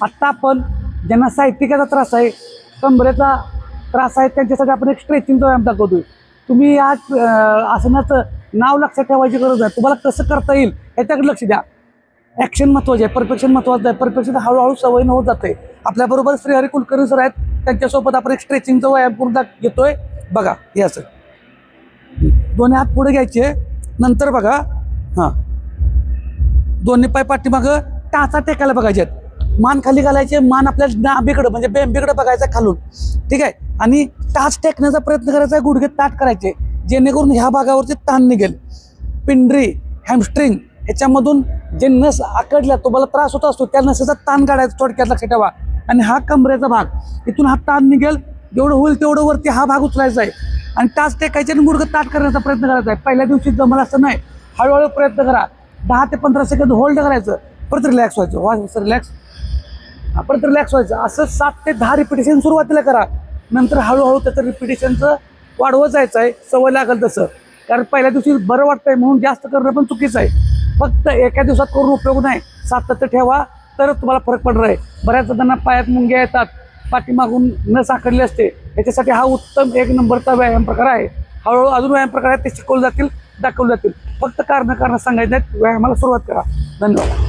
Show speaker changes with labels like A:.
A: आत्ता आपण ज्यांना साहित्यिकाचा त्रास आहे, कमरेचा त्रास आहे, त्यांच्यासाठी आपण एक स्ट्रेचिंगचा व्यायाम दाखवतोय. तुम्ही या आसनाचं नाव लक्षात ठेवायची गरज नाही, तुम्हाला कसं करता येईल याच्याकडे लक्ष द्या. ॲक्शन महत्त्वाचे आहे, परफेक्शन महत्त्वाचं आहे. परफेक्शन हळूहळू सवय होत जाते. आपल्याबरोबर श्रीहरी कुलकर्णी सर आहेत, त्यांच्यासोबत आपण एक स्ट्रेचिंगचा व्यायाम करून घेतोय. बघा हे असं दोन्ही हात पुढे घ्यायचे, नंतर बघा हां दोन्ही पाय पाठीमागं टाचा टेकायला बघायचे आहेत. मान खाली घालायचे, मान आपल्या नाभीकडं म्हणजे बेंबीकडे बघायचं खालून, ठीक आहे. आणि टाच टेकण्याचा प्रयत्न करायचा आहे, गुडघे ताट करायचे जेणेकरून ह्या भागावरती ताण निघेल. पिंडरी, हॅमस्ट्रिंग ह्याच्यामधून जे नस आकडल्या तुम्हाला त्रास होत असतो त्या नसेचा ताण काढायचा, थोडक्यात लक्षात ठेवा. आणि हा कमरेचा भाग, इथून हा ताण निघेल, जेवढं होईल तेवढं वरती हा भाग उचलायचा आहे आणि टाच टेकायचे आणि गुडघे ताट करण्याचा प्रयत्न करायचा आहे. पहिल्या दिवशी जमलं असं नाही, हळूहळू प्रयत्न करा. 10 ते 15 सेकंद होल्ड करायचं, परत रिलॅक्स व्हायचं, रिलॅक्स, परत रिलॅक्स व्हायचं. असं 7 ते 10 रिपिटेशन सुरुवातीला करा. नंतर हळूहळू त्याचं रिपिटेशनचं वाढवत जायचं आहे, सवय लागेल तसं. कारण पहिल्या दिवशी बरं वाटतंय म्हणून जास्त करणं पण चुकीचं आहे. फक्त एका दिवसात करून उपयोग नाही, सातत्य ठेवा तरच तुम्हाला फरक पडणार आहे. बऱ्याच जणांना पायात मुंग्या येतात, पाठीमागून न साकडली असते, याच्यासाठी हा उत्तम 1 नंबरचा व्यायाम प्रकार आहे. हळूहळू अजून व्यायाम प्रकार आहेत, ते शिकवले जातील, दाखवले जातील. फक्त कारणं सांगायचं नाहीत, व्यायामाला सुरुवात करा. धन्यवाद.